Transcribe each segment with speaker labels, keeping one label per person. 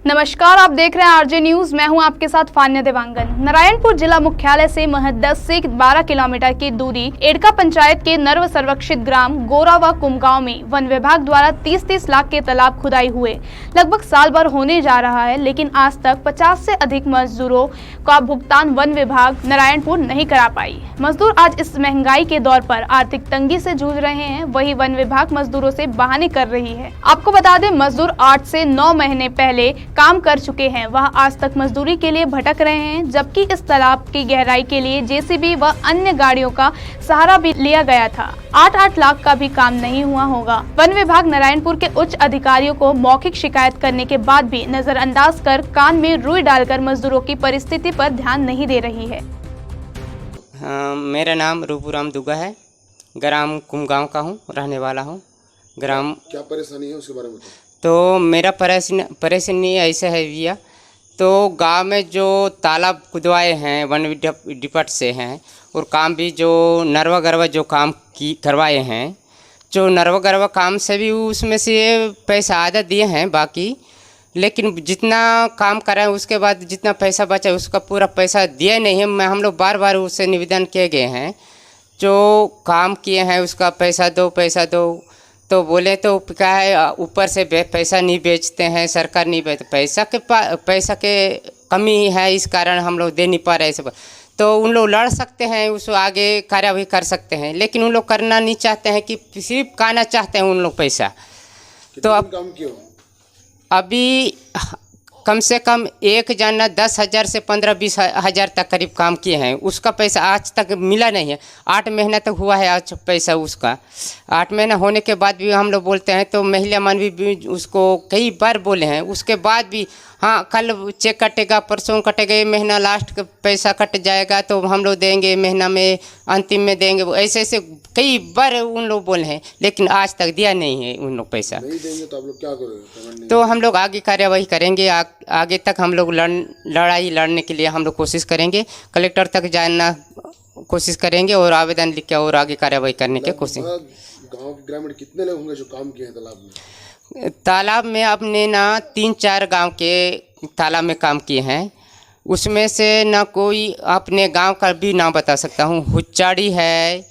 Speaker 1: नमस्कार, आप देख रहे हैं आरजे न्यूज। मैं हूं आपके साथ फान्या देवांगन। नारायणपुर जिला मुख्यालय से महज 10 से 12 किलोमीटर की दूरी एड़का पंचायत के नर्व संरक्षित ग्राम गोरा व कुमगांव में वन विभाग द्वारा 30-30 लाख के तालाब खुदाई हुए लगभग साल भर होने जा रहा है, लेकिन आज तक 50 से अधिक मजदूरों का भुगतान वन विभाग नारायणपुर नहीं करा पाई। मजदूर आज इस महंगाई के दौर पर आर्थिक तंगी से जूझ रहे हैं, वही वन विभाग मजदूरों से बहाने कर रही है। आपको बता दें, मजदूर 8 से 9 महीने पहले काम कर चुके हैं, वह आज तक मजदूरी के लिए भटक रहे हैं, जबकि इस तालाब की गहराई के लिए जेसीबी व अन्य गाड़ियों का सहारा भी लिया गया था। 8-8 लाख का भी काम नहीं हुआ होगा। वन विभाग नारायणपुर के उच्च अधिकारियों को मौखिक शिकायत करने के बाद भी नजरअंदाज कर कान में रुई डालकर मजदूरों की परिस्थिति पर ध्यान नहीं दे रही है।
Speaker 2: मेरा नाम रूपूराम दुगा है, ग्राम कुमगांव का हूँ, रहने वाला हूँ। ग्राम
Speaker 3: क्या परेशानी है उसके बारे में बताओ।
Speaker 2: तो मेरा परेशानी ऐसे है भैया, तो गांव में जो तालाब खुदवाए हैं वन डिपार्ट से हैं, और काम भी जो नरवा गरवा जो काम करवाए हैं, जो नरवा गरवा काम से भी उसमें से पैसा आधा दिए हैं, बाकी लेकिन जितना काम करा है उसके बाद जितना पैसा बचा है उसका पूरा पैसा दिया नहीं है। हम लोग बार बार उससे निवेदन किए गए हैं, जो काम किए हैं उसका पैसा दो, तो बोले तो क्या है, ऊपर से पैसा नहीं बेचते हैं, सरकार नहीं बेचते, पैसा के कमी है, इस कारण हम लोग दे नहीं पा रहे सब। तो उन लोग लड़ सकते हैं, उस आगे कार्यवाही कर सकते हैं, लेकिन उन लोग करना नहीं चाहते हैं, कि सिर्फ खाना चाहते हैं उन लोग पैसा। तो अब
Speaker 3: काम क्यों
Speaker 2: अभी कम से कम एक जना 10,000 से 15-20 हज़ार तक करीब काम किए हैं, उसका पैसा आज तक मिला नहीं है। 8 महीना तक हुआ है आज पैसा उसका। 8 महीना होने के बाद भी हम लोग बोलते हैं, तो महिला मानवी भी उसको कई बार बोले हैं, उसके बाद भी हाँ कल चेक कटेगा, परसों कटेगा, ये महीना लास्ट का पैसा कट जाएगा तो हम लोग देंगे, महीना में अंतिम में देंगे, ऐसे कई बार उन लोग बोले हैं, लेकिन आज तक दिया नहीं है उन लोग पैसा।
Speaker 3: नहीं देंगे तो आप लोग क्या करोगे?
Speaker 2: तो हम लोग आगे कार्यवाही करेंगे, आगे तक हम लोग लड़ाई लड़ने के लिए हम लोग कोशिश करेंगे, कलेक्टर तक जाना कोशिश करेंगे और आवेदन लिख के और आगे कार्यवाही करने की कोशिश।
Speaker 3: गांव के ग्रामीण कितने लोग होंगे जो काम किए हैं तालाब में?
Speaker 2: तालाब में अपने ना 3-4 गांव के तालाब में काम किए हैं, उसमें से ना कोई अपने गांव का भी नाम बता सकता हूँ। हुच्चाड़ी है,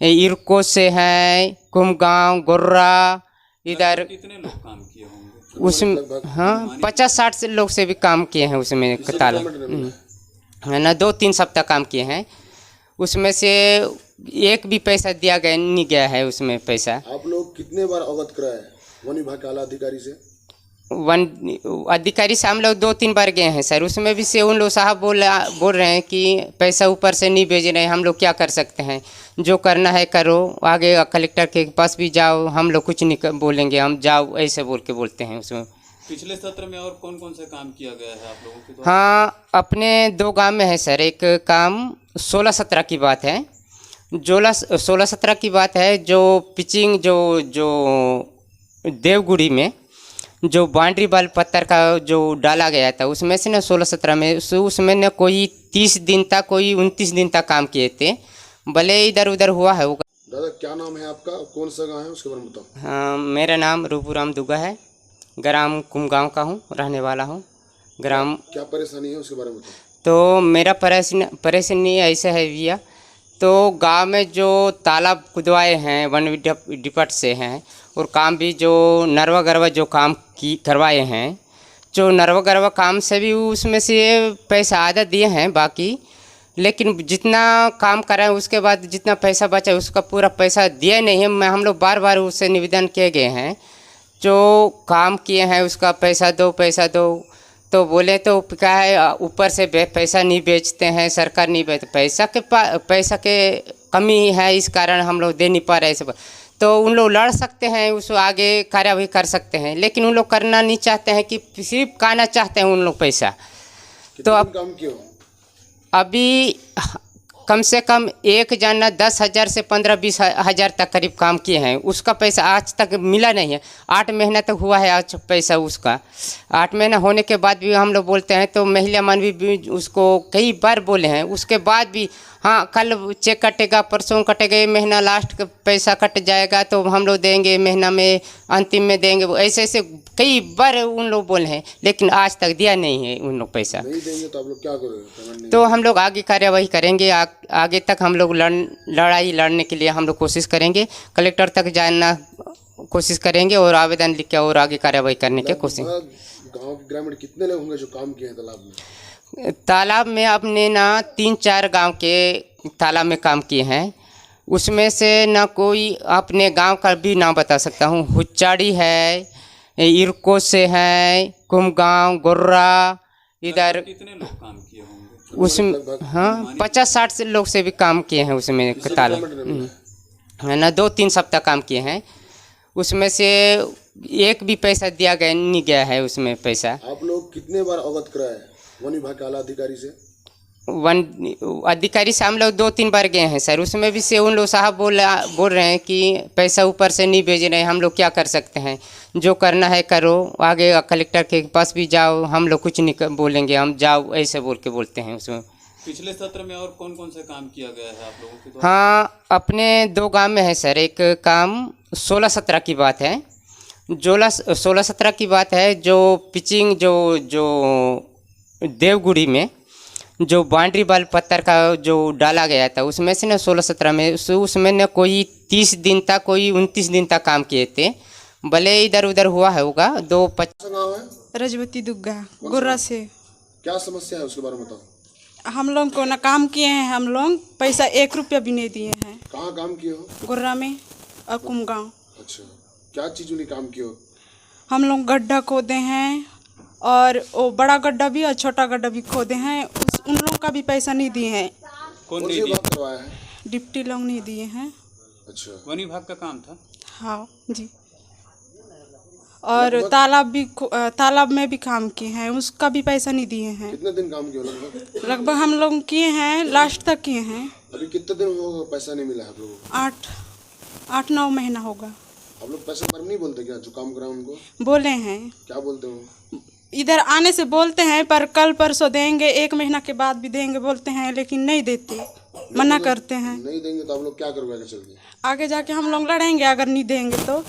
Speaker 2: इरको से है, कुमगांव, गोर्रा, इधर
Speaker 4: कितने लोग काम किए होंगे
Speaker 2: उसमें? हाँ 50-60 से लोग से भी काम किए हैं उसमें तालाब है ना। 2-3 सप्ताह काम किए हैं, उसमें से एक भी पैसा दिया गया नहीं गया है उसमें पैसा।
Speaker 3: आप लोग कितने बार अवगत कराए वन विभाग के आला अधिकारी से?
Speaker 2: वन अधिकारी से हम लोग 2-3 बार गए हैं सर, उसमें भी से उन लोग साहब बोल रहे हैं कि पैसा ऊपर से नहीं भेज रहे हैं, हम लोग क्या कर सकते हैं, जो करना है करो, आगे कलेक्टर के पास भी जाओ, हम लोग कुछ नहीं बोलेंगे, हम जाओ ऐसे बोलते हैं उसमें।
Speaker 4: पिछले सत्र में और कौन कौन सा काम किया गया है आप लोगों के द्वारा?
Speaker 2: हाँ अपने 2 गांव में है सर, एक काम 16-17 की बात है, 16-17 की बात है, जो पिचिंग जो देवगुड़ी में जो बाउंड्री वाल पत्थर का जो डाला गया था, उसमें से ना 16-17 में उसमें न कोई 30 दिन तक, कोई 29 दिन तक काम किए थे, भले इधर उधर हुआ है।
Speaker 3: दादा क्या नाम है आपका, कौन सा गाँव है उसके बारे में बताओ।
Speaker 2: हाँ मेरा नाम रूपूराम दुगा है, ग्राम कुमगांव का हूँ, रहने वाला हूँ। ग्राम
Speaker 3: क्या परेशानी है उसके बारे में बताओ।
Speaker 2: तो मेरा परेशानी ऐसे है भैया, तो गांव में जो तालाब खुदवाए हैं वन डिपार्ट से हैं, और काम भी जो नरवा गरवा जो काम करवाए हैं, जो नरवा गरवा काम से भी उसमें से पैसा आधा दिए हैं, बाकी लेकिन जितना काम करा है उसके बाद जितना पैसा बचा है उसका पूरा पैसा दिया नहीं है। हम लोग बार बार उससे निवेदन किए गए हैं, जो काम किए हैं उसका पैसा दो, तो बोले तो क्या है, ऊपर से पैसा नहीं बेचते हैं, सरकार नहीं बेचते, पैसा के कमी है, इस कारण हम लोग दे नहीं पा रहे सब। तो उन लोग लड़ सकते हैं, उस आगे कार्यवाही कर सकते हैं, लेकिन उन लोग करना नहीं चाहते हैं, कि सिर्फ खाना चाहते हैं उन लोग पैसा। तो अब
Speaker 3: काम क्यों
Speaker 2: अभी कम से कम एक जना 10,000 से 15-20 हज़ार तक करीब काम किए हैं, उसका पैसा आज तक मिला नहीं है। 8 महीना तक हुआ है आज पैसा उसका। 8 महीना होने के बाद भी हम लोग बोलते हैं, तो महिला मानवी भी उसको कई बार बोले हैं, उसके बाद भी हाँ, कल चेक कटेगा, परसों कटेगा, ये महीना लास्ट का पैसा कट जाएगा तो हम लोग देंगे, महीना में अंतिम में देंगे। ऐसे ऐसे कई बार उन लोग बोले हैं, लेकिन आज तक दिया नहीं है उन लोग पैसा।
Speaker 3: नहीं देंगे तो आप लोग क्या करोगे? पेमेंट नहीं
Speaker 2: तो हम लोग आगे कार्यवाही करेंगे। आगे तक हम लोग लड़ाई लड़ने के लिए हम लोग कोशिश करेंगे, कलेक्टर तक जाना कोशिश करेंगे और आवेदन लिख के और आगे कार्यवाही करने की कोशिश।
Speaker 3: गांव के ग्रामीण कितने लोग होंगे जो काम किए हैं तालाब में?
Speaker 2: तालाब में आपने ना 3-4 गांव के तालाब में काम किए हैं। उसमें से ना कोई अपने गांव का भी नाम बता सकता हूँ। हुच्चाड़ी है, इरको से है, कुमगांव, गोर्रा, इधर
Speaker 4: कितने लोग काम किए होंगे?
Speaker 2: उसमें हाँ 50-60 से लोग से भी काम किए हैं उसमें तालाब। है ना, 2-3 सप्ताह काम किए हैं। उसमें से एक भी पैसा दिया गया नहीं गया है उसमें पैसा।
Speaker 3: आप लोग कितने बार अवगत कराए वन विभाग के आला अधिकारी से?
Speaker 2: वन अधिकारी से हम लोग 2-3 बार गए हैं सर। उसमें भी से उन लोग साहब बोल रहे हैं कि पैसा ऊपर से नहीं भेज रहे हैं, हम लोग क्या कर सकते हैं, जो करना है करो, आगे कलेक्टर के पास भी जाओ, हम लोग कुछ नहीं बोलेंगे, हम जाओ ऐसे बोलते हैं उसमें।
Speaker 4: पिछले सत्र में और कौन कौन से काम किया गया है आप लोगों के द्वारा?
Speaker 2: हाँ, अपने 2 गांव में है सर। एक काम 16-17 की बात है, 16-17 की बात है। जो पिचिंग जो देवगुड़ी में जो बाउंड्री वाल पत्थर का जो डाला गया था, उसमें से ना 16-17 में उसमें न कोई 30 दिन तक, कोई 29 दिन तक काम किए थे। भले इधर उधर हुआ है होगा। 2-5
Speaker 3: गाँव है?
Speaker 5: रजवती दुग्गा गोर्रा से।
Speaker 3: क्या समस्या है उसके बारे में बताओ।
Speaker 5: हम लोग को ना काम किए हैं, हम लोग पैसा 1 रुपया भी नहीं दिए हैं।
Speaker 3: कहाँ काम किए हो?
Speaker 5: गोर्रा में और कुमगांव।
Speaker 3: अच्छा, क्या चीज़ उन्हें काम किए हो?
Speaker 5: हम लोग गड्ढा खोदे हैं और वो बड़ा गड्ढा भी और छोटा गड्ढा भी खोदे हैं। उन लोग का भी पैसा नहीं दिए हैं।
Speaker 4: कौन
Speaker 3: कौन
Speaker 4: नहीं
Speaker 3: सी
Speaker 4: दिया?
Speaker 3: बात करवाया है?
Speaker 5: डिप्टी लोग नहीं दिए हैं।
Speaker 3: अच्छा,
Speaker 4: वन विभाग का काम था।
Speaker 5: हाँ जी। और तालाब में भी काम किए हैं, उसका भी पैसा नहीं दिए हैं।
Speaker 3: कितने दिन काम किए हो लगभग?
Speaker 5: लगभग हम लोग किए हैं, लास्ट तक किए हैं।
Speaker 3: अभी कितने दिन हो पैसा नहीं मिला है आप लोगों को?
Speaker 5: 8-9 महीना होगा।
Speaker 3: आप लोग पैसे पर नहीं बोलते क्या जो काम कराए उनको?
Speaker 5: बोले हैं,
Speaker 3: क्या बोलते हो?
Speaker 5: इधर आने से बोलते हैं पर कल परसों देंगे, 1 महीना के बाद भी देंगे बोलते हैं, लेकिन नहीं देते, मना करते हैं।
Speaker 3: नहीं देंगे तो आप लोग क्या करोगे आगे चल के?
Speaker 5: आगे जाके हम लोग लड़ेंगे अगर नहीं देंगे तो।